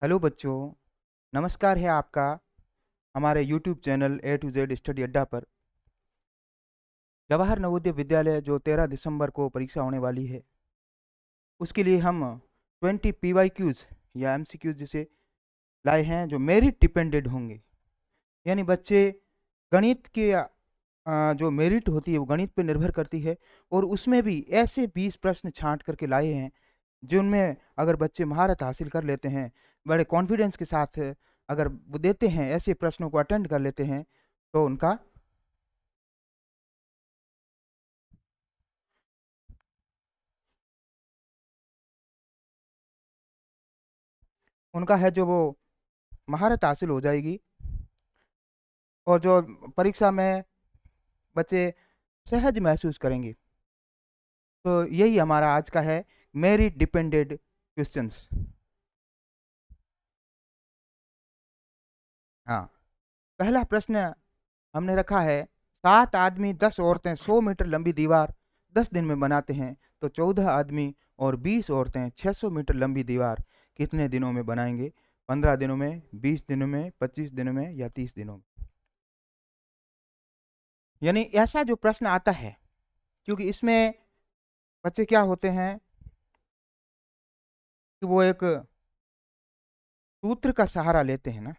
Hello बच्चों, नमस्कार है आपका हमारे YouTube channel A to Z study Adda पर। जवाहर नवोदय विद्यालय जो 13 दिसंबर को परीक्षा होने वाली है, उसके लिए हम 20 PYQs या MCQs जिसे लाए हैं जो मेरिट डिपेंडेड होंगे। यानी बच्चे गणित के जो मेरिट होती है वो गणित पर निर्भर करती है, और उसमें भी ऐसे 20 प्रश्न छांट करके लाए हैं जिनमें अगर बच्चे महारत हासिल कर लेते हैं, बड़े कॉन्फिडेंस के साथ अगर वो देते हैं, ऐसे प्रश्नों को अटेंड कर लेते हैं, तो उनका उनका है जो वो महारत हासिल हो जाएगी, और जो परीक्षा में बच्चे सहज महसूस करेंगे। तो यही हमारा आज का है मेरिट डिपेंडेड क्वेश्चंस। हाँ, पहला प्रश्न हमने रखा है, 7 आदमी 10 औरतें 100 मीटर लंबी दीवार 10 दिन में बनाते हैं, तो 14 आदमी और 20 औरतें 600 मीटर लंबी दीवार कितने दिनों में बनाएंगे? 15 दिनों में, 20 दिनों में, 25 दिनों में या 30 दिनों में? यानी ऐसा जो प्रश्न आता है, क्योंकि इसमें बच्चे क्या होते हैं कि वो एक सूत्र का सहारा लेते हैं ना,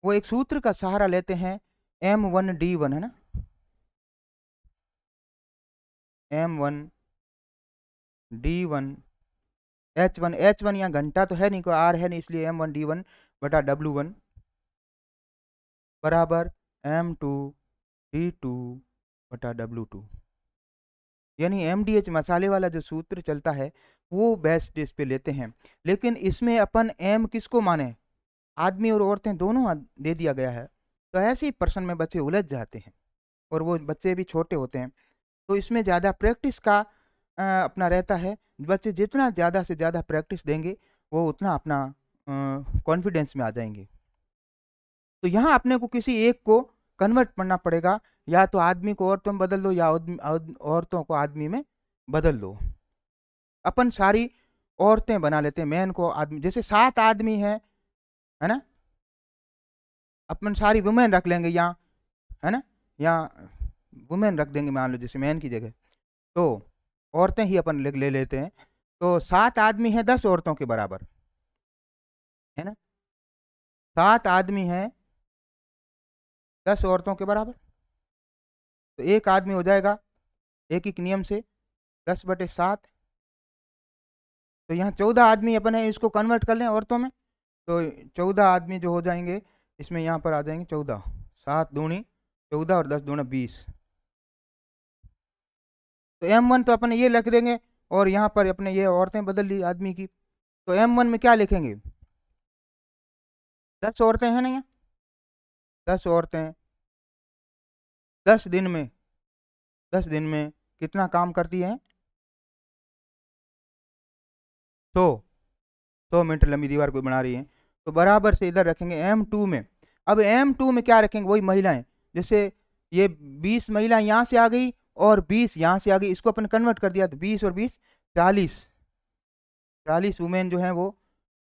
वो एक सूत्र का सहारा लेते हैं, M1D1 है ना, M1D1 H1 यहाँ घंटा तो है नहीं, कोई R है नहीं, इसलिए M1D1 बटा W1 बराबर M2D2 बटा W2। यानी MDH मसाले वाला जो सूत्र चलता है वो बेस्ट इस पे लेते हैं, लेकिन इसमें अपन M किसको माने? आदमी और औरतें दोनों दे दिया गया है। तो ऐसे ही प्रश्न में बच्चे उलझ जाते हैं, और वो बच्चे भी छोटे होते हैं, तो इसमें ज़्यादा प्रैक्टिस का अपना रहता है। बच्चे जितना ज़्यादा से ज़्यादा प्रैक्टिस देंगे वो उतना अपना कॉन्फिडेंस में आ जाएंगे। तो यहाँ अपने को किसी एक को कन्वर्ट करना पड़ेगा, या तो आदमी को औरतों में बदल दो या औरतों को आदमी में बदल दो। अपन सारी औरतें बना लेते हैं, मैन को आदमी, जैसे 7 आदमी है ना, अपन सारी वुमेन रख लेंगे यहाँ, है ना, यहाँ वुमेन रख देंगे मान लो, जैसे मैन की जगह, तो औरतें ही अपन ले लेते हैं। तो 7 आदमी है 10 औरतों के बराबर, है ना, 7 आदमी है 10 औरतों के बराबर, तो एक आदमी हो जाएगा एक एक नियम से 10/7। तो यहाँ 14 आदमी अपन है, इसको कन्वर्ट कर लें औरतों में, तो 14 आदमी जो हो जाएंगे इसमें यहाँ पर आ जाएंगे 14, 7 दूनी 14 और 10 दूना 20। तो M1 तो अपन ये लिख देंगे, और यहाँ पर अपने ये औरतें बदल ली आदमी की, तो M1 में क्या लिखेंगे? 10 औरतें हैं ना, यहाँ 10 औरतें 10 दिन में 10 दिन में कितना काम करती हैं? 100 मीटर लंबी दीवार को बना रही है, तो बराबर से इधर रखेंगे M2 में। अब M2 में क्या रखेंगे? वही महिलाएं, जैसे ये 20 महिलाएं यहाँ से आ गई और 20 यहाँ से आ गई, इसको अपन कन्वर्ट कर दिया, तो 20 और 20 40 वुमेन जो हैं वो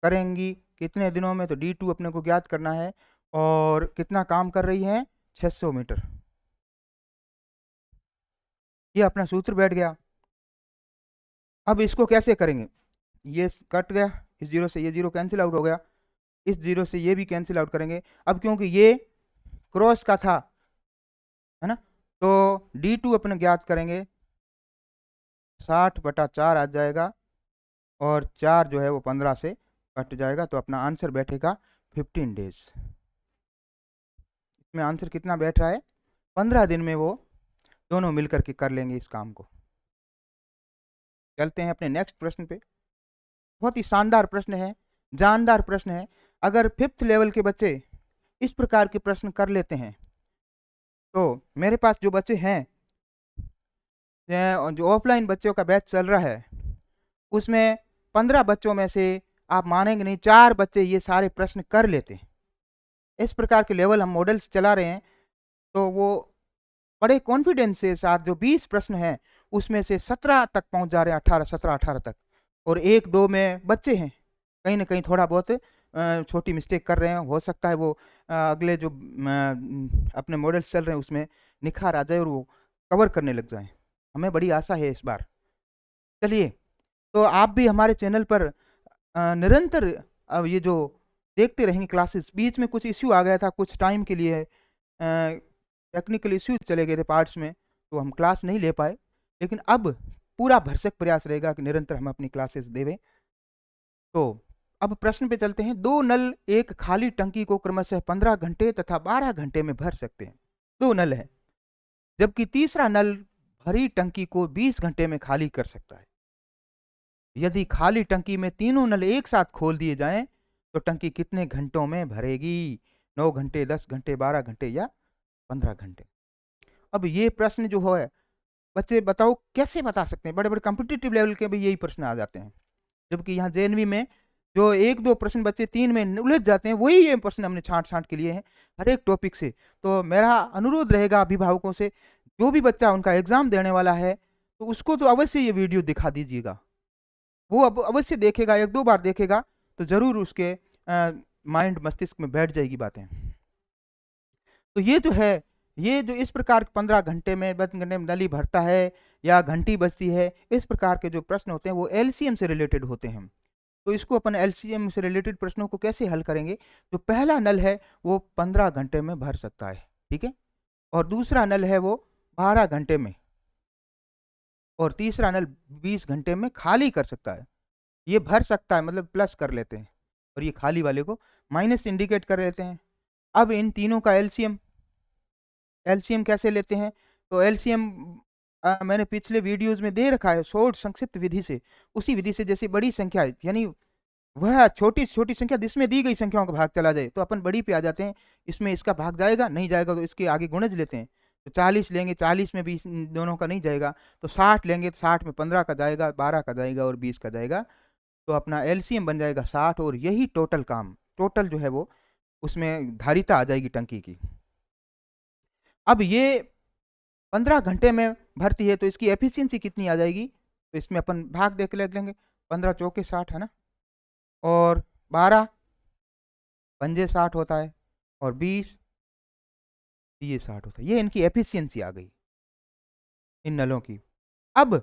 करेंगी कितने दिनों में? तो D2 अपने को ज्ञात करना है, और कितना काम कर रही है? 600 मीटर। ये अपना सूत्र बैठ गया। अब इसको कैसे करेंगे? ये कट गया, इस जीरो से ये जीरो कैंसिल आउट हो गया, इस जीरो से ये भी कैंसिल आउट करेंगे। अब क्योंकि ये क्रॉस का था, है ना, तो D2 अपने ज्ञात करेंगे, 60/4 आ जाएगा, और 4 जो है वो 15 से कट जाएगा, तो अपना आंसर बैठेगा 15 डेज। इसमें आंसर कितना बैठ रहा है? 15 दिन में वो दोनों मिलकर के कर लेंगे इस काम को। चलते हैं अपने नेक्स्ट प्रश्न पे। बहुत ही शानदार प्रश्न है, जानदार प्रश्न है। अगर 5th लेवल के बच्चे इस प्रकार के प्रश्न कर लेते हैं, तो मेरे पास जो बच्चे हैं, जो ऑफलाइन बच्चों का बैच चल रहा है, उसमें 15 बच्चों में से आप मानेंगे नहीं, 4 बच्चे ये सारे प्रश्न कर लेते हैं। इस प्रकार के लेवल हम मॉडल्स चला रहे हैं, तो वो बड़े कॉन्फिडेंस के साथ जो 20 प्रश्न हैं उसमें से 17 तक पहुंच जा रहे हैं, 17-18 तक और 1-2 में बच्चे हैं, कहीं न कहीं थोड़ा बहुत छोटी मिस्टेक कर रहे हैं, हो सकता है वो अगले जो अपने मॉडल्स चल रहे हैं उसमें निखार आ जाए और वो कवर करने लग जाएँ। हमें बड़ी आशा है इस बार। चलिए, तो आप भी हमारे चैनल पर निरंतर अब ये जो देखते रहेंगे क्लासेस। बीच में कुछ इश्यू आ गया था कुछ टाइम के लिए, टेक्निकल इश्यूज चले गए थे पार्ट्स में, तो हम क्लास नहीं ले पाए, लेकिन अब पूरा भरसक प्रयास रहेगा कि निरंतर हम अपनी क्लासेस देवें। तो अब प्रश्न पे चलते हैं। 2 नल एक खाली टंकी को क्रमशः 15 घंटे तथा 12 घंटे में भर सकते हैं। 2 नल है, जबकि तीसरा नल भरी टंकी को 20 घंटे में खाली कर सकता है। यदि खाली टंकी में तीनों नल एक साथ खोल दिए जाएं तो टंकी कितने घंटों में भरेगी? 9 घंटे, 10 घंटे, 12 घंटे या 15 घंटे? अब ये प्रश्न जो है, बच्चे बताओ कैसे बता सकते हैं? बड़े-बड़े कॉम्पिटिटिव लेवल के भी यही प्रश्न आ जाते हैं। जबकि यहाँ जेएनवी में जो 1-2 प्रश्न बच्चे 3 में उलझ जाते हैं, वही ये प्रश्न हमने छाँट-छाँट के लिए हैं, हर एक टॉपिक से। तो मेरा अनुरोध रहेगा अभिभावकों से, जो भी बच्चा उनका एग्ज़ाम देने वाला है, तो उसको तो अवश्य ये वीडियो दिखा दीजिएगा। वो अब अवश्य देखेगा, 1-2 बार देखेगा, तो ज़रूर उसके माइंड मस्तिष्क में बैठ जाएगी बातें। तो ये जो है, ये जो इस प्रकार 15 घंटे में 10 घंटे में नली भरता है या घंटी बजती है, इस प्रकार के जो प्रश्न होते हैं वो एलसीएम से रिलेटेड होते हैं। तो इसको अपन एलसीएम से रिलेटेड प्रश्नों को कैसे हल करेंगे? जो पहला नल है वो 15 घंटे में भर सकता है, ठीक है? और दूसरा नल है वो 12 घंटे में, और तीसरा नल 20 घंटे में खाली कर सकता है। ये भर सकता है मतलब प्लस कर लेते हैं, और ये खाली वाले को माइनस इंडिकेट कर लेते हैं। अब इन तीनों का एलसीएम कैसे लेते हैं? तो एलसीएम मैंने पिछले वीडियोज़ में दे रखा है शॉर्ट संक्षिप्त विधि से। उसी विधि से, जैसे बड़ी संख्या यानी वह छोटी से छोटी संख्या जिसमें दी गई संख्याओं का भाग चला जाए, तो अपन बड़ी पे आ जाते हैं। इसमें इसका भाग जाएगा, नहीं जाएगा तो इसके आगे गुणज लेते हैं। तो 40 लेंगे, 40 में भी इन दोनों का नहीं जाएगा, तो 60 लेंगे तो 60 में 15 का जाएगा, 12 का जाएगा और 20 का जाएगा। तो अपना एलसीएम बन जाएगा 60, और यही टोटल काम, टोटल जो है वो उसमें धारिता आ जाएगी टंकी की। अब ये 15 घंटे में भरती है, तो इसकी एफिशिएंसी कितनी आ जाएगी? तो इसमें अपन भाग देख लेंगे, 15 चौके 60 है ना, और 12 पंजे 60 होता है, और 20 ये 60 होता है। ये इनकी एफिशिएंसी आ गई इन नलों की। अब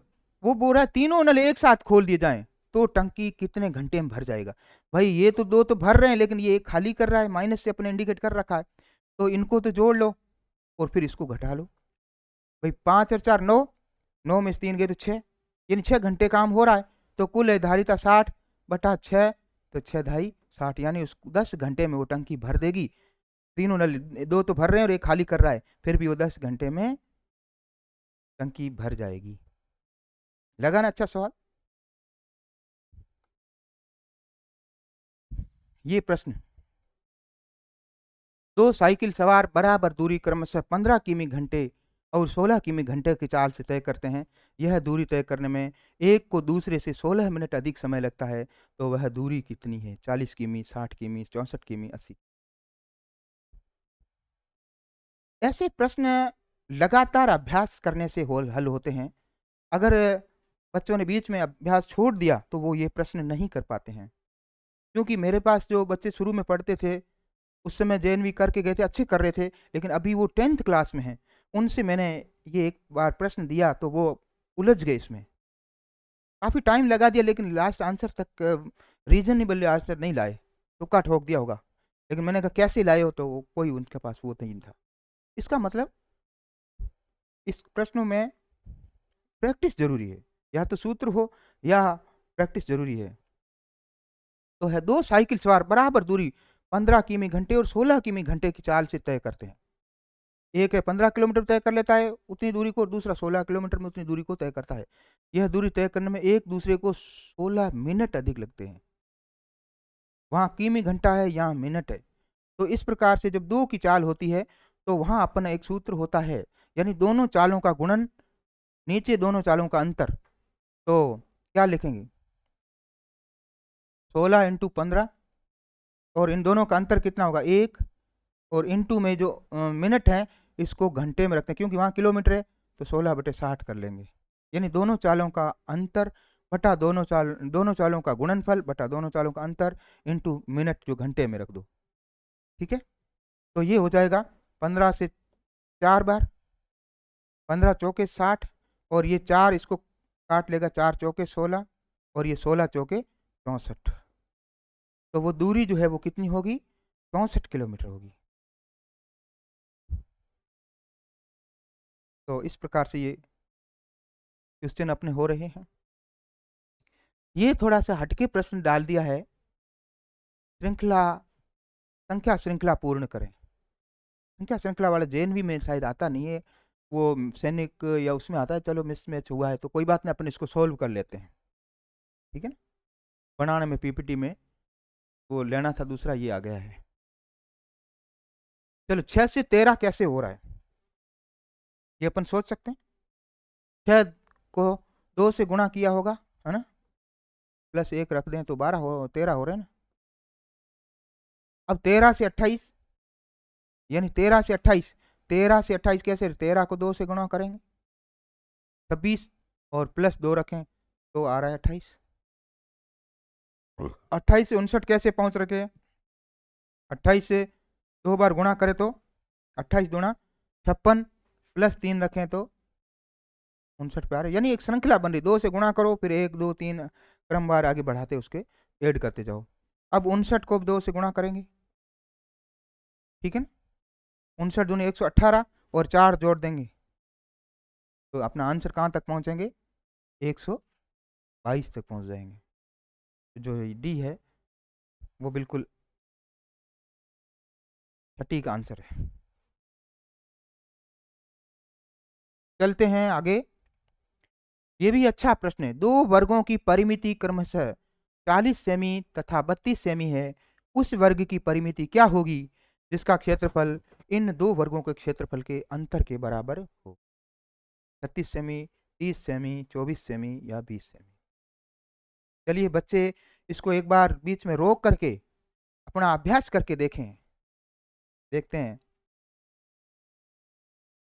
वो बोल रहा है तीनों नल एक साथ खोल दिए जाएं तो टंकी कितने घंटे में भर जाएगा? भाई ये तो 2 तो भर रहे हैं, लेकिन ये एक खाली कर रहा है, माइनस से अपने इंडिकेट कर रखा है, तो इनको तो जोड़ लो और फिर इसको घटा लो। भाई 5 और 4 9, 9 में से 3 गए तो 6, यानी 6 घंटे काम हो रहा है। तो कुल है धारिता 60 बटा 6, तो 6 ढाई 60, यानी उस 10 घंटे में वो टंकी भर देगी। तीनों नल, 2 तो भर रहे हैं और एक खाली कर रहा है, फिर भी वो 10 घंटे में टंकी भर जाएगी। लगा ना अच्छा सवाल? ये प्रश्न, 2 साइकिल सवार बराबर दूरी क्रमशः 15 किमी घंटे और 16 किमी घंटे की चाल से तय करते हैं। यह दूरी तय करने में एक को दूसरे से 16 मिनट अधिक समय लगता है, तो वह दूरी कितनी है? 40 किमी, 60 किमी, 64 किमी, 80। ऐसे प्रश्न लगातार अभ्यास करने से हल होते हैं। अगर बच्चों ने बीच में अभ्यास छोड़ दिया तो वो ये प्रश्न नहीं कर पाते हैं। क्योंकि मेरे पास जो बच्चे शुरू में पढ़ते थे, उस समय जेएनवी करके गए थे, अच्छे कर रहे थे, लेकिन अभी वो 10th क्लास में हैं। उनसे मैंने ये एक बार प्रश्न दिया तो वो उलझ गए इसमें। काफ़ी टाइम लगा दिया, लेकिन लास्ट आंसर तक रीज़नेबल आंसर नहीं लाए, तुक्का ठोक दिया होगा। लेकिन मैंने कहा कैसे लाए हो? तो कोई उनके पास वो नहीं था। इसका मतलब इस प्रश्नों में प्रैक्टिस ज़रूरी है, या तो सूत्र हो या प्रैक्टिस ज़रूरी है। तो है 2 साइकिल सवार बराबर दूरी 15 किमी घंटे और 16 किमी घंटे की चाल से तय करते हैं। एक है 15 किलोमीटर तय कर लेता है उतनी दूरी को, दूसरा 16 किलोमीटर में उतनी दूरी को तय करता है। यह दूरी तय करने में एक दूसरे को 16 मिनट अधिक लगते हैं। वहाँ किमी घंटा है, यहाँ मिनट है। तो इस प्रकार से जब 2 की चाल होती है तो वहाँ अपना एक सूत्र होता है, यानी दोनों चालों का गुणन, नीचे दोनों चालों का अंतर। तो क्या लिखेंगे? 16 इंटू 15, और इन दोनों का अंतर कितना होगा? 1, और इंटू में जो मिनट है इसको घंटे में रखते हैं, क्योंकि वहाँ किलोमीटर है, तो 16/60 कर लेंगे। यानी दोनों चालों का अंतर बटा दोनों चालों का गुणनफल बटा दोनों चालों का अंतर इंटू मिनट जो घंटे में रख दो। ठीक है, तो ये हो जाएगा 15 से 4 बार, 15 चौके 60, और ये 4 इसको काट लेगा, 4 चौके 16, और ये 16 चौके 64। तो वो दूरी जो है वो कितनी होगी, 64 किलोमीटर होगी। तो इस प्रकार से ये क्वेश्चन अपने हो रहे हैं। ये थोड़ा सा हटके प्रश्न डाल दिया है, संख्या श्रृंखला पूर्ण करें। संख्या श्रृंखला वाला जेएनवी में शायद आता नहीं है, वो सैनिक या उसमें आता है। चलो मिस मैच हुआ है तो कोई बात नहीं, अपन इसको सोल्व कर लेते हैं। ठीक है ना, बनाने में पीपीटी में वो लेना था दूसरा, ये आ गया है। चलो 6 से 13 कैसे हो रहा है ये अपन सोच सकते हैं। 6 को 2 से गुणा किया होगा, है ना, प्लस 1 रख दें तो 13 हो रहे हैं ना। अब 13 से 28, यानी 13 से 28 कैसे, 13 को 2 से गुणा करेंगे 26, और प्लस 2 रखें तो आ रहा है 28। 28 से 59 कैसे पहुंच रखे हैं, 28 से 2 बार गुणा करें तो 28 दूना 56, प्लस 3 रखें तो 59 पे आ रहे, यानी एक श्रृंखला बन रही। 2 से गुणा करो, फिर 1 2 3 क्रमवार आगे बढ़ाते उसके ऐड करते जाओ। अब 59 को 2 से गुणा करेंगे, ठीक है ना, 59 दूनी 118, और 4 जोड़ देंगे तो अपना आंसर कहाँ तक पहुंचेंगे, 122 तक पहुंच जाएंगे। जो डी है वो बिल्कुल सटीक आंसर है। चलते हैं आगे, ये भी अच्छा प्रश्न है। 2 वर्गों की परिमिति क्रमशः 40 सेमी तथा 32 सेमी है, उस वर्ग की परिमिति क्या होगी जिसका क्षेत्रफल इन 2 वर्गों के क्षेत्रफल के अंतर के बराबर हो। 36 सेमी, 30 सेमी, 24 सेमी या 20 सेमी। चलिए बच्चे, इसको एक बार बीच में रोक करके अपना अभ्यास करके देखें, देखते हैं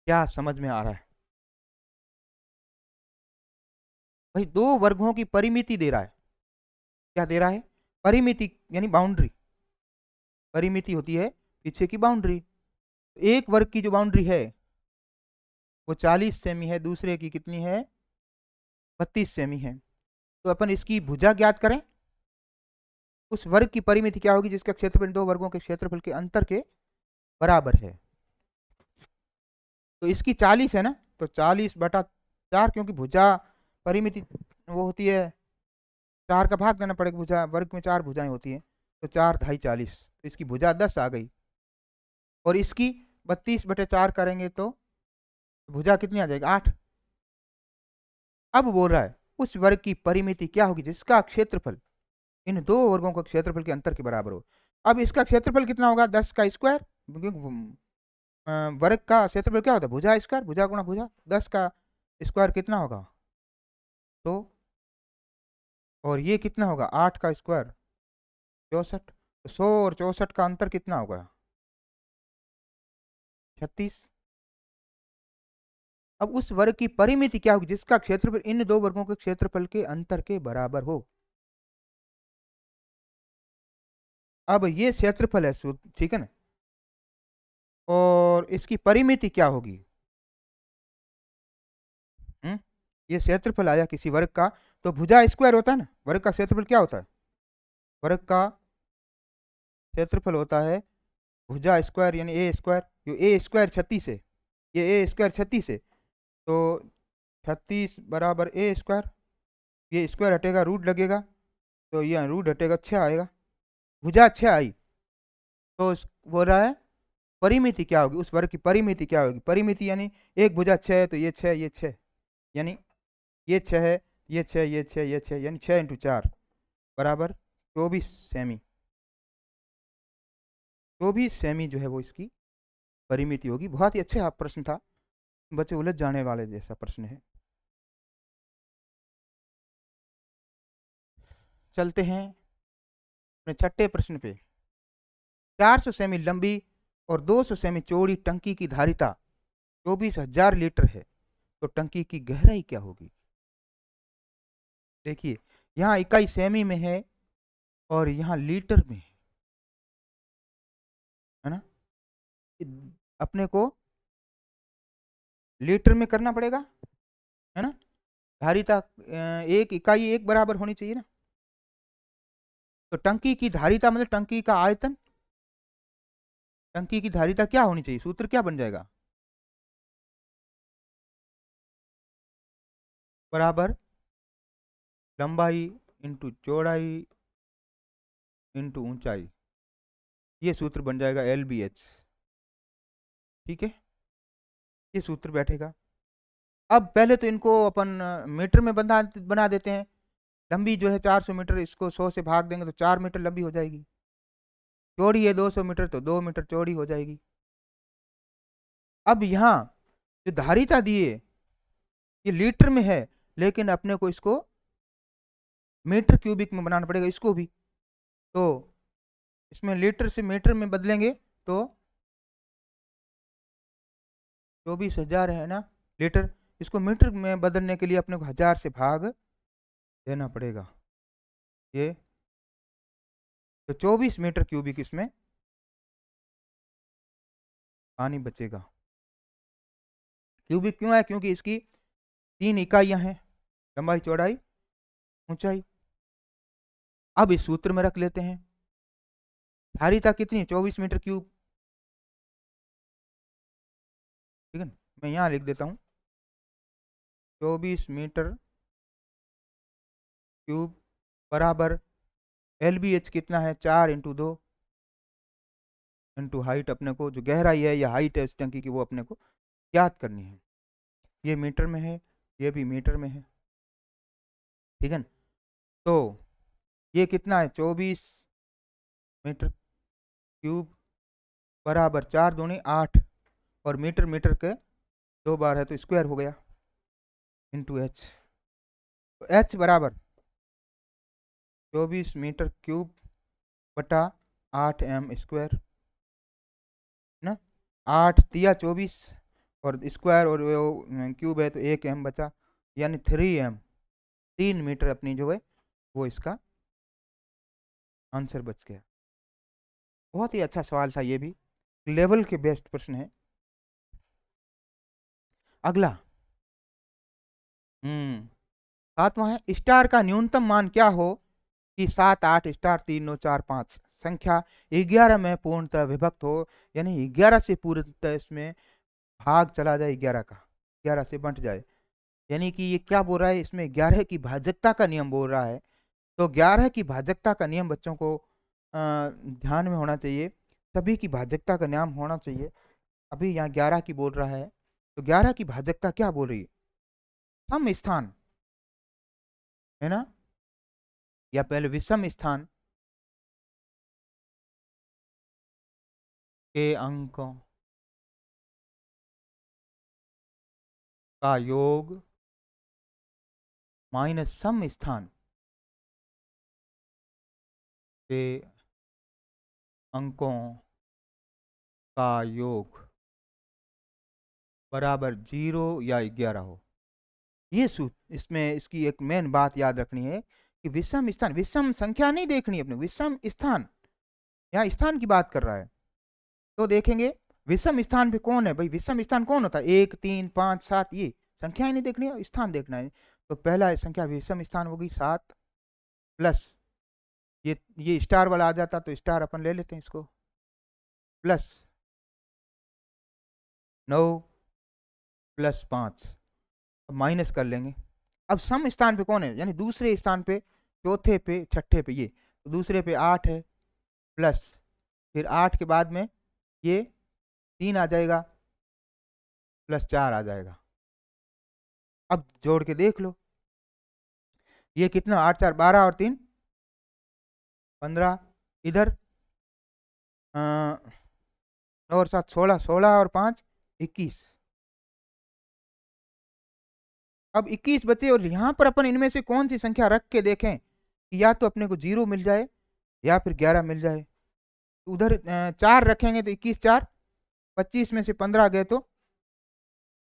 क्या समझ में आ रहा है। भाई 2 वर्गों की परिमिति दे रहा है, क्या दे रहा है, परिमिति यानी बाउंड्री। परिमिति होती है पीछे की बाउंड्री। एक वर्ग की जो बाउंड्री है वो 40 सेमी है, दूसरे की कितनी है, 32 सेमी है। तो अपन इसकी भुजा ज्ञात करें, उस वर्ग की परिमिति क्या होगी जिसका क्षेत्रफल 2 वर्गों के क्षेत्रफल के अंतर के बराबर है। तो इसकी 40 है ना, तो 40/4, क्योंकि भुजा परिमिति वो होती है, 4 का भाग देना पड़ेगा, भुजा वर्ग में 4 भुजाएं होती हैं, तो 4 ढाई 40, तो इसकी भुजा 10 आ गई। और इसकी 32/4 करेंगे तो भुजा कितनी आ जाएगी, 8। अब बोल रहा है उस वर्ग की परिमिति क्या होगी जिसका क्षेत्रफल इन 2 वर्गों के क्षेत्रफल के अंतर के बराबर हो। अब इसका क्षेत्रफल कितना होगा, 10 का स्क्वायर, वर्ग का क्षेत्रफल क्या होता है, भुजा स्क्वायर, भुजा गुणा भुजा, 10 का स्क्वायर कितना होगा, तो और ये कितना होगा, 8 का स्क्वायर 64, तो 100 और 64 का अंतर कितना होगा, 36। अब उस वर्ग की परिमिति क्या होगी जिसका क्षेत्रफल इन 2 वर्गों के क्षेत्रफल के अंतर के बराबर हो। अब ये क्षेत्रफल है, ठीक है ना, और इसकी परिमिति क्या होगी, ये क्षेत्रफल आया किसी वर्ग का, तो भुजा स्क्वायर होता है ना, वर्ग का क्षेत्रफल क्या होता है, वर्ग का क्षेत्रफल होता है भुजा स्क्वायर, यानी ए स्क्वायर। जो ए स्क्वायर 36 है, ये ए स्क्वायर 36 है, तो 36 बराबर ए स्क्वायर, ये स्क्वायर हटेगा रूट लगेगा, तो ये रूट हटेगा 6 आएगा, भुजा 6 आई। तो बोल रहा है परिमिति क्या होगी, उस वर्ग की परिमिति क्या होगी, परिमिति यानी एक भुजा 6 है तो ये 6, ये 6, यानी ये 6 है, ये 6, ये 6, ये 6, यानी 6 × 4 बराबर 24 सेमी। 24 सेमी जो है वो इसकी परिमिति होगी। बहुत ही अच्छा प्रश्न था, बच्चे उलझ जाने वाले जैसा प्रश्न है। चलते हैं अपने छठे प्रश्न पे। 400 सेमी लंबी और 200 सेमी चौड़ी टंकी की धारिता 24,000 लीटर है, तो टंकी की गहराई क्या होगी। देखिए यहाँ इकाई सेमी में है और यहाँ लीटर में है ना, अपने को लीटर में करना पड़ेगा, है ना। धारिता एक इकाई एक बराबर होनी चाहिए ना। तो टंकी की धारिता मतलब टंकी का आयतन, टंकी की धारिता क्या होनी चाहिए, सूत्र क्या बन जाएगा, बराबर लंबाई इंटू चौड़ाई इंटू ऊंचाई, ये सूत्र बन जाएगा LBH। ठीक है, ये सूत्र बैठेगा। अब पहले तो इनको अपन मीटर में बना देते हैं। लंबी जो है 400 मीटर, इसको 100 से भाग देंगे तो 4 मीटर लंबी हो जाएगी। चौड़ी है 200 मीटर तो 2 मीटर चौड़ी हो जाएगी। अब यहाँ जो धारिता दी है ये लीटर में है, लेकिन अपने को इसको मीटर क्यूबिक में बनाना पड़ेगा इसको भी। तो इसमें लीटर से मीटर में बदलेंगे तो 24,000 है ना लीटर। इसको मीटर में बदलने के लिए अपने को 1000 से भाग देना पड़ेगा ये। तो 24 मीटर क्यूबिक इसमें पानी बचेगा। क्यूबिक क्यों है, क्योंकि इसकी 3 इकाइयां हैं, लंबाई चौड़ाई ऊंचाई। अब इस सूत्र में रख लेते हैं। धारिता कितनी है, 24 मीटर क्यूब। ठीक है, मैं यहाँ लिख देता हूँ 24 मीटर क्यूब बराबर LBH कितना है, 4 इंटू 2 इंटू हाइट, अपने को जो गहराई है या हाइट है इस टंकी की वो अपने को याद करनी है। ये मीटर में है, ये भी मीटर में है। ठीक है, तो ये कितना है 24 मीटर क्यूब बराबर 4 दूनी 8, और मीटर मीटर के 2 बार है तो स्क्वायर हो गया इंटू H। तो H बराबर 24 मीटर क्यूब बटा 8m स्क्वायर ना। 8 तिया 24 और स्क्वायर और क्यूब है तो 1m बचा, यानी 3m, 3 मीटर अपनी जो है वो इसका आंसर बच गया। बहुत ही अच्छा सवाल था, ये भी लेवल के बेस्ट प्रश्न है। अगला 7वां है, स्टार का न्यूनतम मान क्या हो कि 7 8 स्टार 3 9 4 5 संख्या 11 में पूर्णतः विभक्त हो, यानी 11 से पूर्णतः इसमें भाग चला जाए, 11 का 11 से बंट जाए। यानी कि ये क्या बोल रहा है, इसमें 11 की भाजकता का नियम बोल रहा है। तो 11 की भाजकता का नियम बच्चों को ध्यान में होना चाहिए, सभी की भाजकता का नियम होना चाहिए। अभी यहाँ 11 की बोल रहा है, तो 11 की भाजकता क्या बोल रही है, सम स्थान है ना, या पहले विषम स्थान के अंकों का योग माइनस सम स्थान के अंकों का योग बराबर 0 या 11 हो। ये सूत्र, इसमें इसकी एक मेन बात याद रखनी है कि विषम स्थान, विषम संख्या नहीं देखनी है अपने, विषम स्थान, यहाँ स्थान की बात कर रहा है। तो देखेंगे विषम स्थान पे कौन है भाई, विषम स्थान कौन होता है, 1 3 5 7, ये संख्याएं नहीं देखनी है, स्थान देखना है। तो पहला संख्या विषम स्थान होगी 7 प्लस ये स्टार वाला आ जाता तो स्टार अपन ले लेते हैं इसको, प्लस 9 प्लस 5, अब माइनस कर लेंगे। अब सम स्थान पे कौन है, यानी दूसरे स्थान पे, चौथे पे, छठे पे, ये तो दूसरे पे 8 है, प्लस फिर 8 के बाद में ये 3 आ जाएगा, प्लस 4 आ जाएगा। अब जोड़ के देख लो, ये कितना 8 4 12 और 3 15, इधर 9 और 7 16, 16 और 5 21। अब 21 बचे, और यहाँ पर अपन इनमें से कौन सी संख्या रख के देखें कि या तो अपने को 0 मिल जाए या फिर 11 मिल जाए। तो उधर 4 रखेंगे तो 21 4, 25 में से 15 गए तो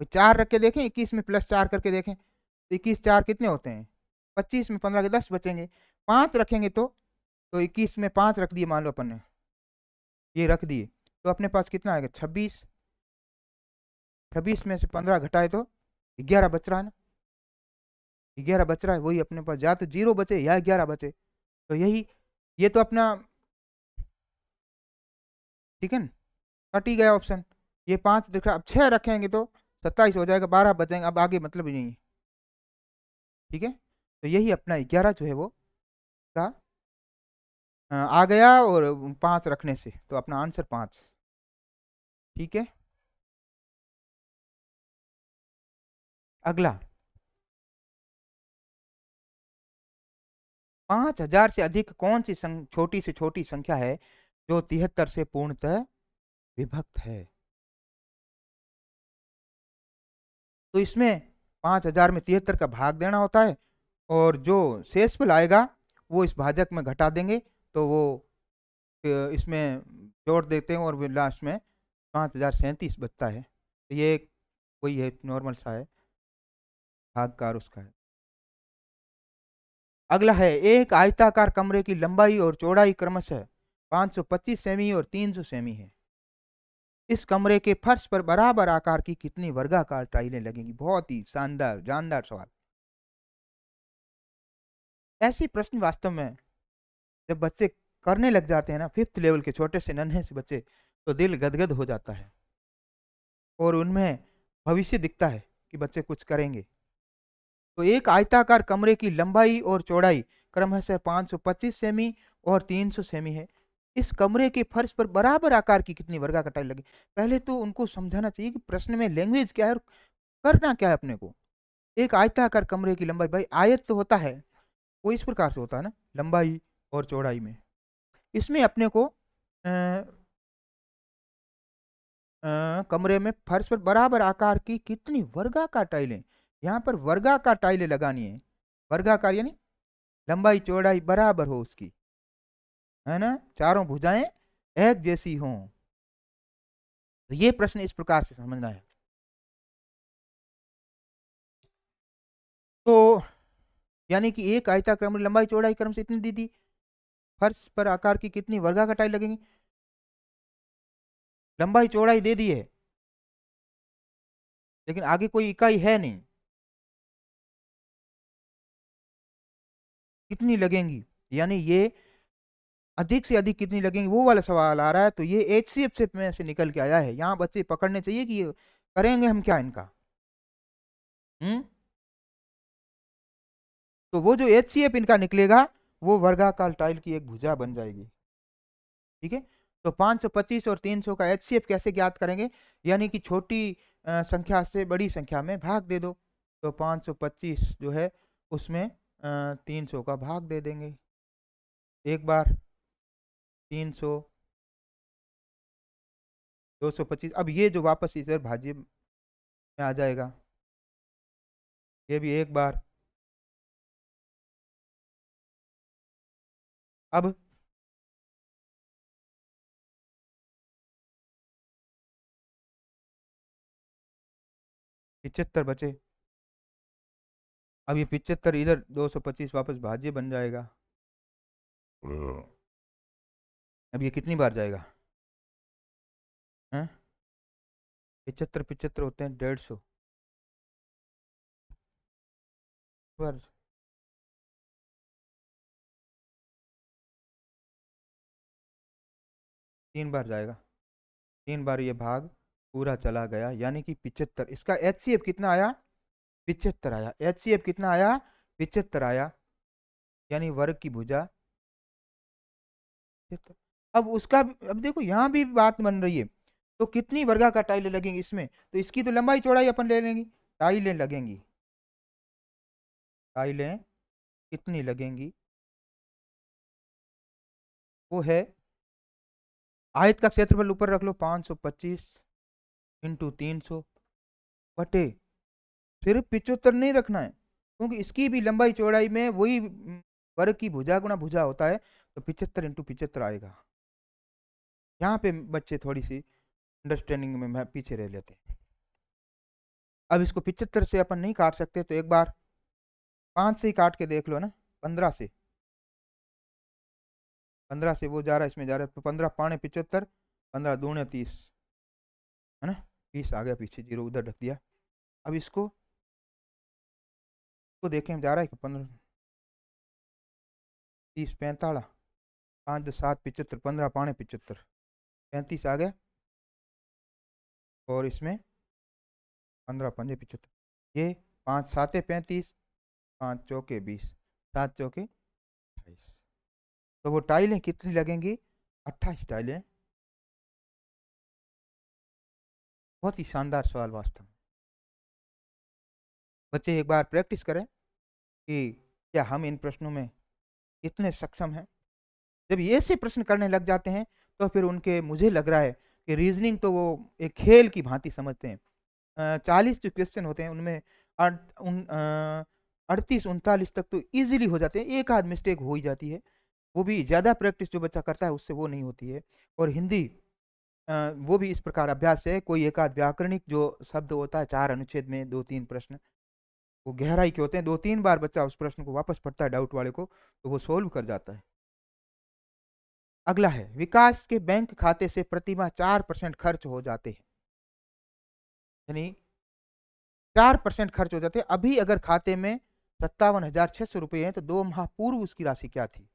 4 रख के देखें, 21 में प्लस 4 करके देखें तो 21 4 कितने होते हैं 25 में 15 के 10 बचेंगे, 5 रखेंगे तो 21 में 5 रख दिए, मान लो अपन ने ये रख दिए, तो अपने पास कितना आएगा 26। 26 में से 15 घटाए तो 11 बच रहा है ना, 11 बच रहा है। वही अपने पास, या तो 0 बचे या 11 बचे, तो यही, ये तो अपना ठीक है ना, कट ही गया ऑप्शन। ये 5 दिखा, अब 6 रखेंगे तो 27 हो जाएगा, 12 बचेंगे, अब आगे मतलब ही नहीं है। ठीक है, तो यही अपना 11 जो है वो का आ गया, और 5 रखने से, तो अपना आंसर 5। ठीक है, अगला 5000 से अधिक कौन सी छोटी से छोटी संख्या है जो 73 से पूर्णतः विभक्त है। तो इसमें 5000 में 73 का भाग देना होता है, और जो शेषफल आएगा वो इस भाजक में घटा देंगे, तो वो इसमें जोड़ देते हैं, और लास्ट में 5037 बचता है। तो ये वही है, नॉर्मल सा है, भागकार उसका है। अगला है, एक आयताकार कमरे की लंबाई और चौड़ाई क्रमशः 525 सेमी और 300 सेमी है। इस कमरे के फर्श पर बराबर आकार की कितनी वर्गाकार टाइलें लगेंगी। बहुत ही शानदार जानदार सवाल। ऐसे प्रश्न वास्तव में जब बच्चे करने लग जाते हैं ना, 5th लेवल के छोटे से नन्हे से बच्चे, तो दिल गदगद हो जाता है, और उनमें भविष्य दिखता है कि बच्चे कुछ करेंगे। तो एक आयताकार कमरे की लंबाई और चौड़ाई क्रमशः 525 सेमी और 300 सेमी है। इस कमरे के फर्श पर बराबर आकार की कितनी वर्गाकार टाइल लगे। पहले तो उनको समझाना चाहिए कि प्रश्न में लैंग्वेज क्या है और करना क्या है अपने को। एक आयताकार कमरे की लंबाई, भाई आयत तो होता है वो इस प्रकार से होता है ना, लंबाई और चौड़ाई में। इसमें अपने को कमरे में फर्श पर बराबर आकार की कितनी वर्गाकार टाइलें, यहाँ पर वर्गाकार टाइलें लगानी है। वर्गाकार यानी लंबाई चौड़ाई बराबर हो उसकी, है ना, चारों भुजाएं एक जैसी हों। तो ये प्रश्न इस प्रकार से समझना है। तो यानी कि एक आयताकार लंबाई चौड़ाई क्रम से इतनी दी थी, फर्श पर आकार की कितनी वर्गाकार टाइल लगेंगी, लंबाई चौड़ाई दे दी है, लेकिन आगे कोई इकाई है नहीं, कितनी लगेंगी, यानी ये अधिक से अधिक कितनी लगेंगी वो वाला सवाल आ रहा है। तो ये एचसीएफ से में से निकल के आया है, यहाँ बच्चे पकड़ने चाहिए कि ये करेंगे हम क्या इनका। हम्म, तो वो जो एचसीएफ इनका निकलेगा वो वर्गाकार टाइल की एक भुजा बन जाएगी। ठीक है, तो 525 और 300 का एचसीएफ कैसे ज्ञात करेंगे, यानी कि छोटी संख्या से बड़ी संख्या में भाग दे दो। तो 525 जो है उसमें 300 का भाग दे देंगे एक बार, 300, 225। अब ये जो वापस इधर भाज्य में आ जाएगा, ये भी एक बार। अब 75 बचे, अब ये 75 इधर 225 वापस भाज्य बन जाएगा। अब ये कितनी बार जाएगा, हैं, 75 75 होते हैं 150 बार, 3 बार जाएगा, 3 बार ये भाग पूरा चला गया, यानी कि 75। इसका एचसीएफ कितना आया, 75 आया। एचसीएफ कितना आया, 75 आया, यानी वर्ग की भुजा 75। अब उसका अब देखो यहाँ भी बात बन रही है, तो कितनी वर्गाकार टाइलें लगेंगी इसमें, तो इसकी तो लंबाई चौड़ाई अपन ले लेंगे, टाइलें लगेंगी, टाइलें कितनी लगेंगी, वो है आयत का क्षेत्रफल ऊपर रख लो 525 इंटू 300 बटे, सिर्फ 75 नहीं रखना है, क्योंकि इसकी भी लंबाई चौड़ाई में वही वर्ग की भुजा गुना भुजा होता है, तो 75 इंटू 75 आएगा। यहाँ पे बच्चे थोड़ी सी अंडरस्टैंडिंग में पीछे रह लेते हैं। अब इसको 75 से अपन नहीं काट सकते, तो एक बार 5 से ही काट के देख लो ना, 15 से, 15 से वो जा रहा है, इसमें जा रहा है, तो 15 पाने 75, 15 दूने 30, है ना, 20 आ गया पीछे, जीरो उधर रख दिया। अब इसको देखें जा रहा है कि 15, 30, 45, 5 2 7 75, 15 पाने 75, 35 आ गया, और इसमें 15 पंजे 75, ये 5 7 35, 5 चौके 20, 7 चौके 28। तो वो टाइलें कितनी लगेंगी? 28 टाइलें। बहुत ही शानदार सवाल वास्तव में। बच्चे एक बार प्रैक्टिस करें कि क्या हम इन प्रश्नों में कितने सक्षम हैं। जब ये से प्रश्न करने लग जाते हैं तो फिर उनके, मुझे लग रहा है कि रीजनिंग तो वो एक खेल की भांति समझते हैं। 40 जो क्वेश्चन होते हैं उनमें 38 39 तक तो इजीली हो जाते हैं, एक आध मिस्टेक हो ही जाती है, वो भी ज़्यादा प्रैक्टिस जो बच्चा करता है उससे वो नहीं होती है। और हिंदी वो भी इस प्रकार अभ्यास है, कोई एक आध व्याकरणिक जो शब्द होता है 4 अनुच्छेद में 2 3 प्रश्न, वो गहराई के होते हैं, 2 3 बार बच्चा उस प्रश्न को वापस पढ़ता है डाउट वाले को, तो वो सोल्व कर जाता है। अगला है, विकास के बैंक खाते से प्रतिमाह 4% खर्च हो जाते हैं, यानी 4% खर्च हो जाते हैं। अभी अगर खाते में 57,600 रुपये है तो 2 माह पूर्व उसकी राशि क्या थी?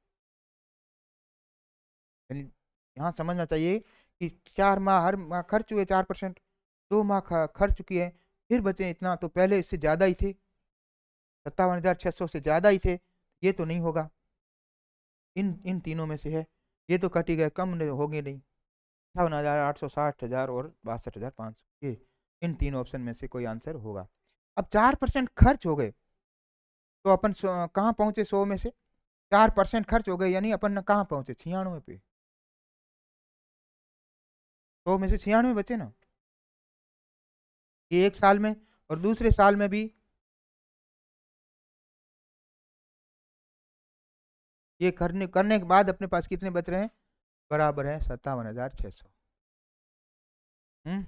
यानी यहाँ समझना चाहिए कि 4 माह, हर माह खर्च हुए 4%, 2 माह खर्च चुकी है, फिर बचे इतना, तो पहले इससे ज्यादा ही थे, 57,600 से ज्यादा ही थे, ये तो नहीं होगा, इन इन तीनों में से है, ये तो कट ही गए, कम होंगे नहीं, 58,860 और 62,500, ये इन तीन ऑप्शन में से कोई आंसर होगा। अब 4% खर्च हो गए तो अपन कहाँ पहुंचे 100 में से? 4% खर्च हो गए यानी अपन कहाँ पहुंचे? 96 पे, 100 में से 96 बचे ना, ये एक साल में, और दूसरे साल में भी ये करने करने के बाद अपने पास कितने बच रहे हैं? बराबर है 57,600। हम्म।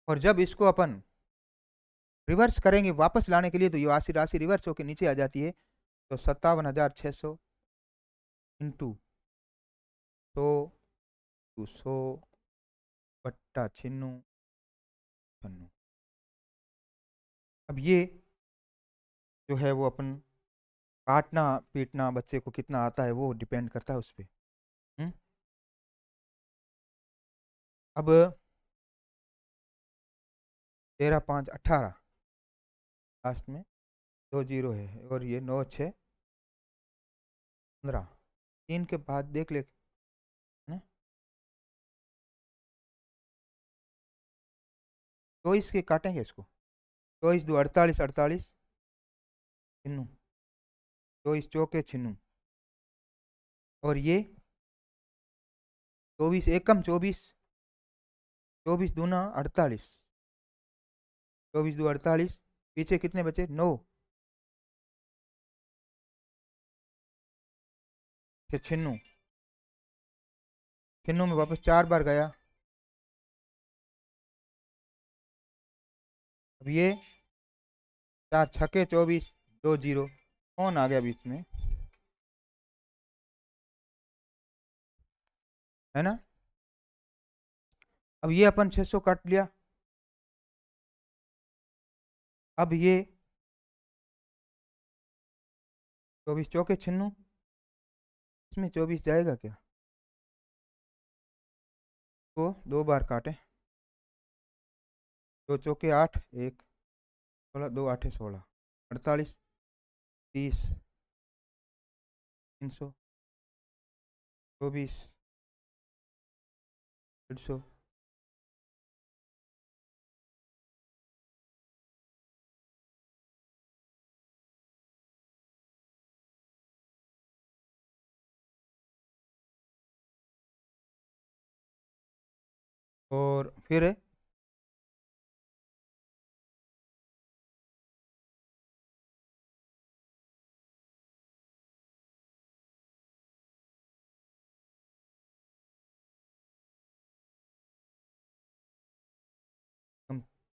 और जब इसको अपन रिवर्स करेंगे वापस लाने के लिए, तो ये राशि राशि रिवर्स होकर नीचे आ जाती है, तो 57,600 इंटू 100 200 बट्टा 96 96। अब ये जो है वो अपन काटना पीटना बच्चे को कितना आता है वो डिपेंड करता है उस पर। हम्म। अब 13 5 18, लास्ट में 2 जीरो है, और ये 9 6 15, 3 के बाद देख ले, है ना, 24 के काटेंगे इसको, 24 2 48 48 छिन्नू, 24 चौके छिन्नू, और ये 24 एकम 24, 24 दूना 48, 24 2 48, पीछे कितने बचे? 9 फिर छिन्नू, छिन्नू में वापस 4 बार गया। अब ये 4 छक्के 24, 2 जीरो, कौन आ गया बीच में, है ना। अब ये अपन 600 काट लिया, अब ये 24 चौके छिन्नू, इसमें 24 जाएगा क्या? तो 2 बार काटे, 2 चौके 8, 1 16, 2 8 16, 48 30 300 24 150, और फिर है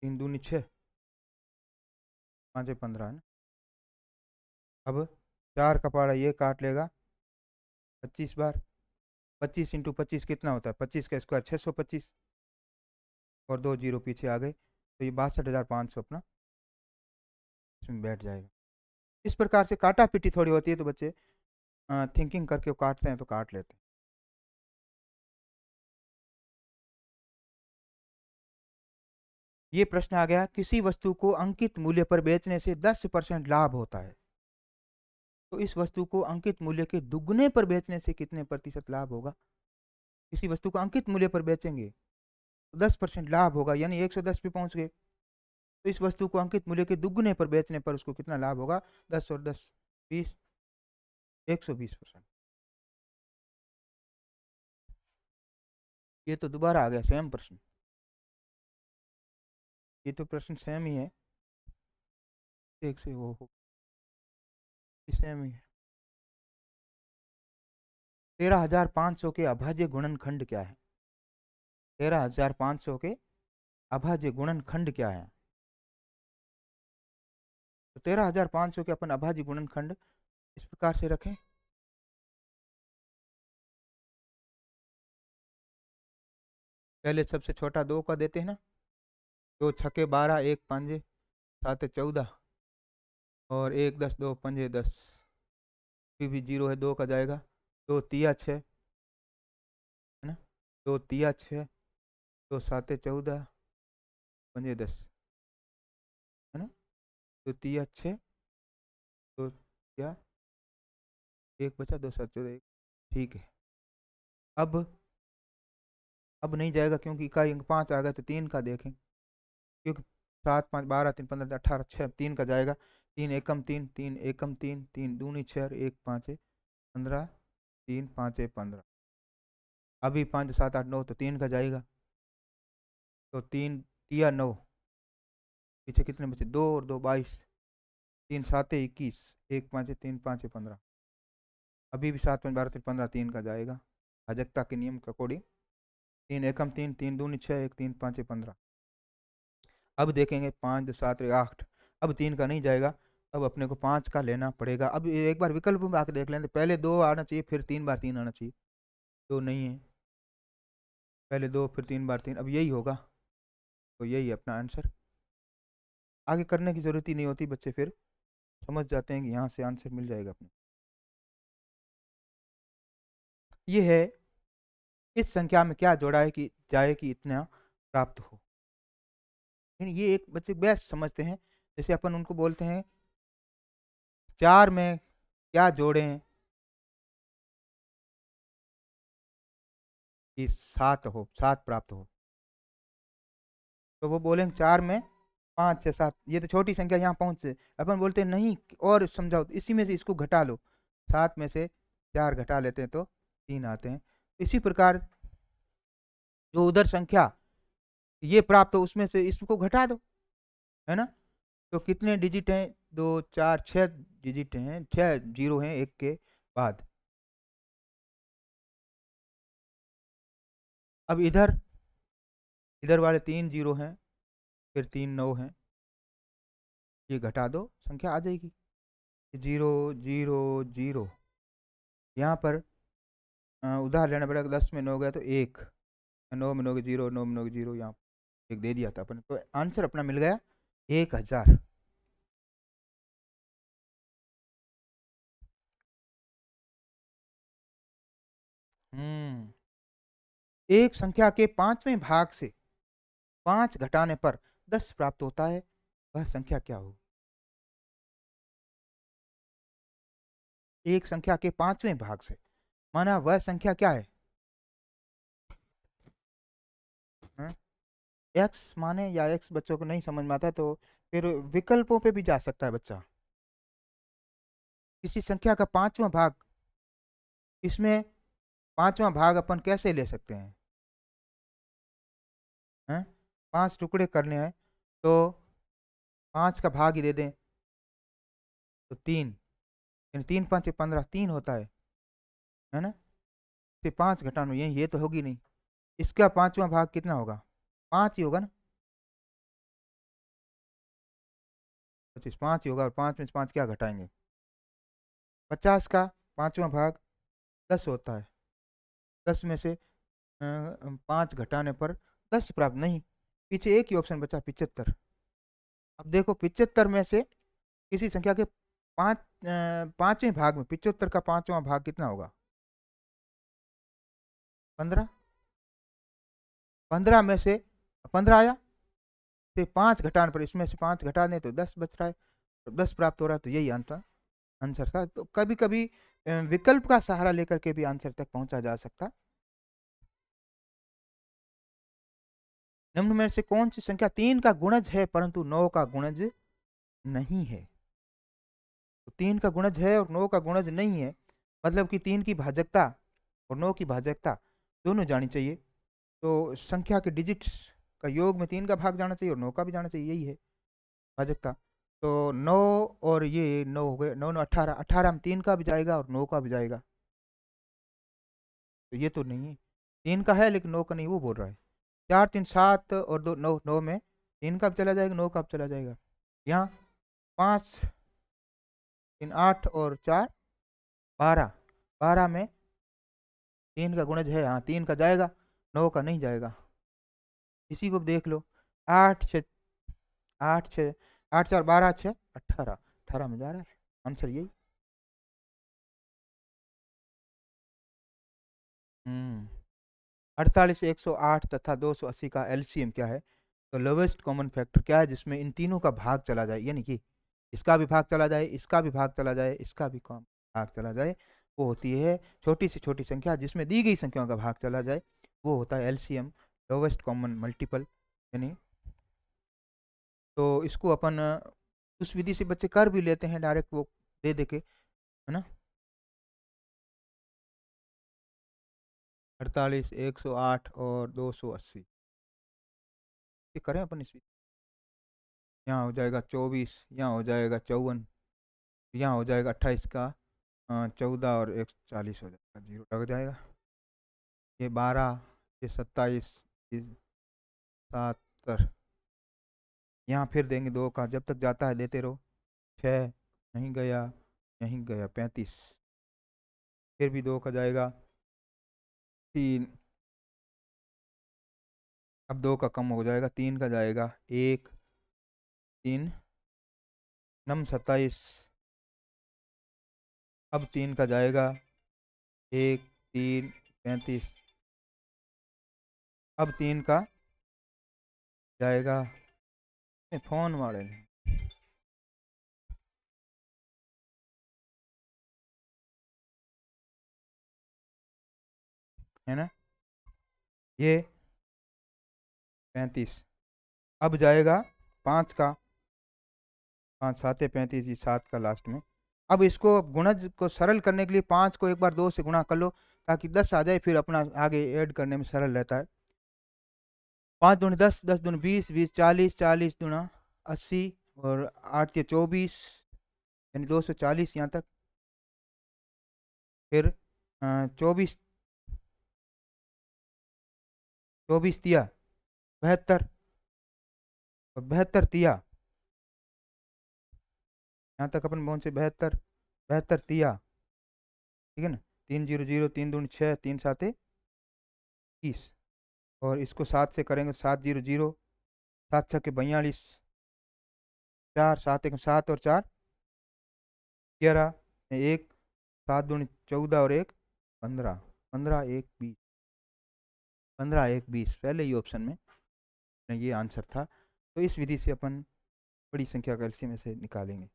तीन दूनी 6, 5 15 है ना। अब 4 का पारा ये काट लेगा 25 बार, 25 × 25 कितना होता है, 25 का स्क्वायर 625, और 2 जीरो पीछे आ गए, तो ये 62,500 अपना इसमें बैठ जाएगा। इस प्रकार से काटा पीटी थोड़ी होती है तो बच्चे थिंकिंग करके वो काटते हैं तो काट लेते हैं। ये प्रश्न आ गया, किसी वस्तु को अंकित मूल्य पर बेचने से 10% लाभ होता है, तो इस वस्तु को अंकित मूल्य के दुगने पर बेचने से कितने प्रतिशत लाभ होगा। किसी वस्तु को अंकित मूल्य पर बेचेंगे तो 10% लाभ होगा, यानी 110 पे पहुंच गए, तो इस वस्तु को अंकित मूल्य के दुगने पर बेचने पर उसको कितना लाभ होगा, 10 और 10 20, 120%। ये तो दोबारा आ गया सेम प्रश्न, ये तो प्रश्न सेम ही है, एक से वो हो सेम ही है। 13,500 के अभाज्य गुणनखंड क्या है। 13,500 के अभाज्य गुणनखंड क्या है। तो 13,500 के अपन अभाज्य गुणनखंड इस प्रकार से रखें, पहले सबसे छोटा 2 का देते हैं ना, 2 छक्के 12, 1 पंजे 7 14, और 1 10, 2 पंजे 10, फिर भी जीरो है, 2 का जाएगा, 2 तिया 6 है ना, 2 तिया 6, 2 7 14 पंजे 10 है ना, 2 तिया 6, 2 तिया 1 बचा, 2 7 14 1, ठीक है। अब नहीं जाएगा क्योंकि इकाई अंक 5 आ गया, तो 3 का देखें, क्योंकि 7 5 12 3 15 18 6, 3 का जाएगा, 3 एकम 3, 3 एकम 3, 3 दूनी 6, 1 5 15, 3 5 15, अभी 5 7 8 9, तो 3 का जाएगा, तो 3 तिया 9, पीछे कितने बचे, 2 और 2 22, 3 7 21, 1 5 3 5 15, अभी भी 7 5 12 3 15, 3 का जाएगा भाजकता के नियम के अकॉर्डिंग, 3 एकम 3, 3 दूनी 6, 1 3 5 15। अब देखेंगे 5 7 8, अब 3 का नहीं जाएगा, अब अपने को 5 का लेना पड़ेगा। अब एक बार विकल्प में आके देख लेंगे, पहले 2 आना चाहिए, फिर 3 बार 3 आना चाहिए, 2 नहीं है, पहले 2 फिर 3 बार 3, अब यही होगा, तो यही है अपना आंसर। आगे करने की जरूरत ही नहीं होती, बच्चे फिर समझ जाते हैं कि यहाँ से आंसर मिल जाएगा अपने। ये है, इस संख्या में क्या जोड़ा है कि जाए कि इतना प्राप्त हो। लेकिन ये एक बच्चे बेस्ट समझते हैं, जैसे अपन उनको बोलते हैं 4 में क्या जोड़ें कि 7 हो, 7 प्राप्त हो, तो वो बोलेंगे 4 में 5 6 7, ये तो छोटी संख्या यहाँ पहुंचे, अपन बोलते हैं नहीं और समझाओ, तो इसी में से इसको घटा लो, 7 में से 4 घटा लेते हैं तो 3 आते हैं। इसी प्रकार जो उधर संख्या ये प्राप्त हो उसमें से इसको घटा दो, है ना, तो कितने डिजिट हैं, 2 4 6 डिजिट हैं, 6 जीरो हैं एक के बाद। अब इधर इधर वाले 3 जीरो हैं, फिर 3 9 हैं, ये घटा दो संख्या आ जाएगी, 0 0 0, यहाँ पर उधार लेना पड़ेगा, 10 में 9 गया तो 1, 9 में 9 0, 9 में 9 0, यहाँ एक दे दिया था अपन, तो आंसर अपना मिल गया 1000। एक संख्या के 5वें भाग से 5 घटाने पर 10 प्राप्त होता है, वह संख्या क्या हो। एक संख्या के 5वें भाग से, माना वह संख्या क्या है, एक्स माने, या एक्स बच्चों को नहीं समझ में आता तो फिर विकल्पों पे भी जा सकता है बच्चा। किसी संख्या का 5वां भाग, इसमें 5वां भाग अपन कैसे ले सकते हैं, हैं? 5 टुकड़े करने हैं तो 5 का भाग ही दे दें, तो 3, 3 5 15, 3 होता है ना, फिर 5 घटाना, ये तो होगी नहीं, इसका 5वां भाग कितना होगा, 5 ही होगा ना, 25 5 ही होगा, और 5 में से 5 क्या घटाएंगे? 50 का 5वां भाग 10 होता है। 10 में से 5 घटाने पर 10 प्राप्त नहीं, पीछे एक ही ऑप्शन बचा 75। अब देखो 75 में से किसी संख्या के पांचवें भाग में 75 का पांचवां भाग कितना होगा? 15। 15 में से 15 आया, फिर 5 घटाने पर, इसमें से 5 घटा दें तो 10 बच रहा है, तो 10 प्राप्त हो रहा है, तो यही आंसर आंसर था। तो कभी कभी विकल्प का सहारा लेकर के भी आंसर तक पहुंचा जा सकता। निम्न में से कौन सी संख्या 3 का गुणज है परंतु 9 का गुणज नहीं है? तो 3 का गुणज है और 9 का गुणज नहीं है, मतलब कि 3 की भाजकता और 9 की भाजकता दोनों जानी चाहिए। तो संख्या के डिजिट्स का योग में 3 का भाग जाना चाहिए और 9 का भी जाना चाहिए, यही है भाजकता। तो 9 और ये 9 हो गए, 9 9 18, 18 में 3 का भी जाएगा और 9 का भी जाएगा, तो ये तो नहीं है। 3 का है लेकिन 9 का नहीं, वो बोल रहा है। 4 3 7 और 2 9, 9 में 3 का भी चला जाएगा, 9 का भी चला जाएगा। यहाँ 5 3 8 और 4 12, 12 में 3 का गुणज है, हाँ 3 का जाएगा, 9 का नहीं जाएगा। इसी को देख लो, 8 6 8 6 8 4 12 6 18, 18 में जा रहा है आंसर यही। हम्म 48 108 तथा 280 का एलसीएम क्या है? तो लोवेस्ट कॉमन फैक्टर क्या है जिसमें इन तीनों का भाग चला जाए, यानी कि इसका भी भाग चला जाए, इसका भी भाग चला जाए, इसका भी कॉम भाग चला जाए, वो होती है छोटी से छोटी संख्या जिसमें दी गई संख्याओं का भाग चला जाए, वो होता है एलसीएम, लोवेस्ट कॉमन मल्टीपल। यानी तो इसको अपन उस विधि से बच्चे कर भी लेते हैं डायरेक्ट, वो दे दे के, है ना। 48 108 और 280, ये करें अपन इस, यहाँ हो जाएगा 24, यहाँ हो जाएगा 54, यहाँ हो जाएगा 28 का 14 और 140 हो जाएगा, जीरो लग जाएगा। ये 12, ये 27, ये 70, यहाँ फिर देंगे 2 का, जब तक जाता है देते रहो। 6 नहीं गया, नहीं गया, 35, फिर भी 2 का जाएगा। 3, अब 2 का कम हो जाएगा, 3 का जाएगा 1, 3 नम 27, अब 3 का जाएगा 1 3 35, अब 3 का जाएगा, फोन वाले ने, है ना, ये 35, अब जाएगा 5 का, 5 7 35, ये 7 का लास्ट में। अब इसको गुणज को सरल करने के लिए 5 को एक बार 2 से गुणा कर लो ताकि 10 आ जाए, फिर अपना आगे ऐड करने में सरल रहता है। 5 दूनी 10, 10 दूनी 20, 20 40, 40 दूना 80, और 8 या 24, यानी 240 यहाँ तक। फिर 24, 24 तिया 72, और 72 तिया, यहाँ तक अपन पहुँचे 72, 72 तिया, ठीक है ना। 3 0 0, 3 दूनी 6, 3 7 30, और इसको 7 से करेंगे, 7 0 0, 7 6 के 42, 4 7 1 7 और 4 11, 1 7 दूनी 14 और 1 15, 15 1 20, 15 1 20, पहले ही ऑप्शन में ये आंसर था। तो इस विधि से अपन बड़ी संख्या का एलसीएम में से निकालेंगे।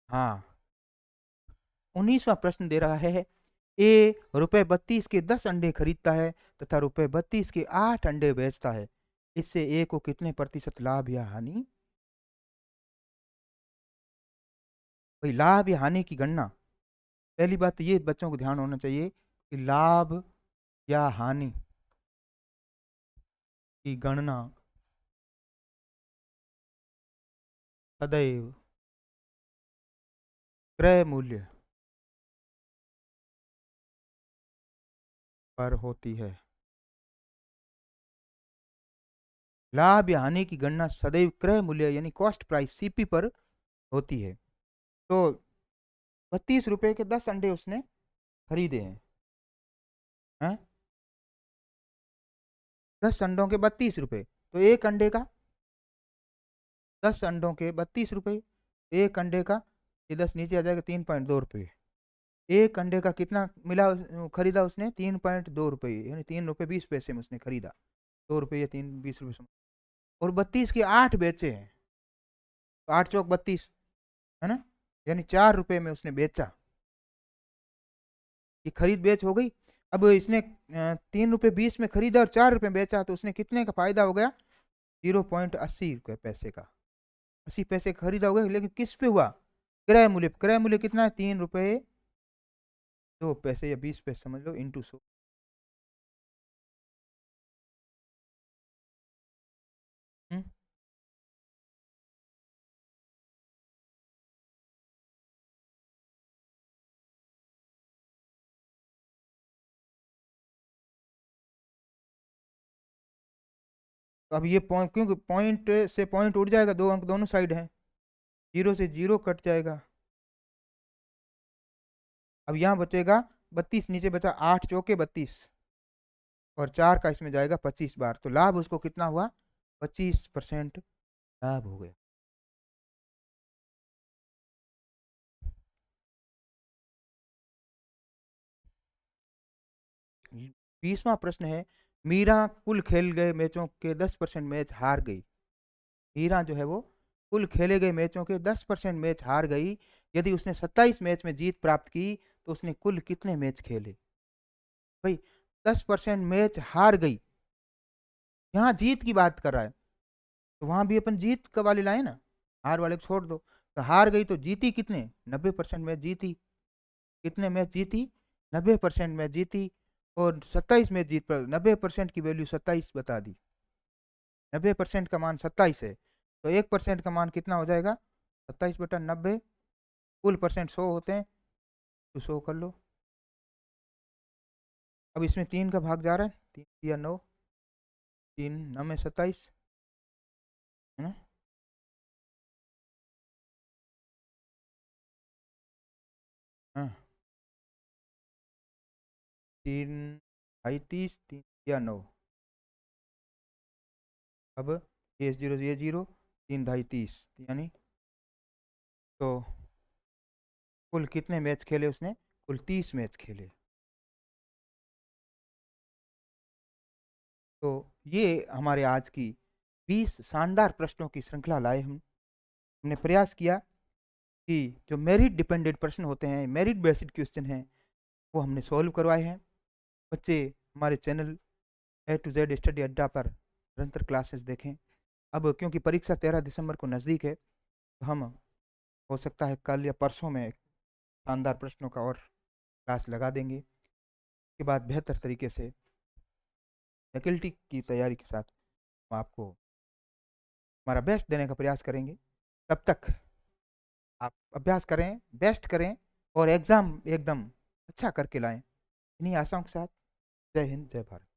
हाँ, 19वां प्रश्न दे रहा है, ए ₹32 के 10 अंडे खरीदता है तथा ₹32 के 8 अंडे बेचता है, इससे ए को कितने प्रतिशत लाभ या हानि? भाई लाभ या हानि की गणना, पहली बात तो ये बच्चों को ध्यान होना चाहिए कि लाभ या हानि की गणना सदैव क्रय मूल्य पर होती है। लाभ या हानि की गणना सदैव क्रय मूल्य यानी कॉस्ट प्राइस सीपी पर होती है। तो 32 रुपए के 10 अंडे उसने खरीदे हैं। 10 अंडों के 32 रुपए, तो एक अंडे का 10 अंडों के 32 रुपए, एक अंडे का, ये 10 नीचे आ जाएगा, 3.2 रुपये। एक अंडे का कितना मिला, खरीदा उसने 3.2 रुपये, यानी 3 रुपये 20 पैसे में उसने खरीदा। 2 रुपये या 3 20 रुपये समझ। और 32 के 8 बेचे हैं, तो 8 चौक 32, है ना, यानी 4 रुपये में उसने बेचा। ये खरीद बेच हो गई। अब इसने 3 रुपये 20 में खरीदा और 4 रुपये में बेचा, तो उसने कितने का फायदा हो गया, 0.80 रुपये पैसे का, 80 पैसे का खरीदा हो गया। लेकिन किस पे हुआ, क्रय मूल्य। क्रय मूल्य कितना है, 3 रुपये 2 पैसे या 20 पैसे समझ लो, इंटू 100। तो अब ये पॉइंट, क्योंकि पॉइंट से पॉइंट उड़ जाएगा, 2 अंक दोनों साइड हैं, 0 से 0 कट जाएगा। अब यहाँ बचेगा 32, नीचे बचा 8 चौके 32, और 4 का इसमें जाएगा 25 बार, तो लाभ उसको कितना हुआ, 25% लाभ हो गया। ये 20वां प्रश्न है, मीरा कुल खेल गए मैचों के 10% मैच हार गई। मीरा जो है वो कुल खेले गए मैचों के 10% मैच हार गई। यदि उसने 27 मैच में जीत प्राप्त की, तो उसने कुल कितने मैच खेले। भाई 10% मैच हार गई, यहाँ जीत की बात कर रहा है, तो वहां भी अपन जीत का वाले लाए ना, हार वाले को छोड़ दो। तो हार गई तो जीती कितने, 90% मैच जीती। कितने मैच जीती, 90% मैच जीती। और 27 मैच जीत पर 90% की वैल्यू 27 बता दी, 90% का मान 27 है, तो 1% का मान कितना हो जाएगा, 27/90। कुल परसेंट 100 होते हैं, तो 100 कर लो। अब इसमें 3 का भाग जा रहा है, 3 या 9, 3 9 में 27, है ना। हाँ, 3 ढाई 30, 3 या 9। अब ये 0 3 ढाई 30, यानी तो कुल कितने मैच खेले उसने, कुल 30 मैच खेले। तो ये हमारे आज की 20 शानदार प्रश्नों की श्रृंखला लाए हम। हमने प्रयास किया कि जो मेरिट डिपेंडेंट प्रश्न होते हैं, मेरिट बेस्ड क्वेश्चन हैं, वो हमने सॉल्व करवाए हैं। बच्चे हमारे channel A to Z study Adda पर निरंतर क्लासेस देखें। अब क्योंकि परीक्षा 13 दिसंबर को नज़दीक है, तो हम हो सकता है कल या परसों में शानदार प्रश्नों का और क्लास लगा देंगे। उसके बाद बेहतर तरीके से फैकल्टी की तैयारी के साथ हम आपको हमारा बेस्ट देने का प्रयास करेंगे। तब तक आप अभ्यास करें, बेस्ट करें, और एग्ज़ाम एकदम अच्छा करके लाएं। इन्हीं आशाओं के साथ, जय हिंद, जय भारत।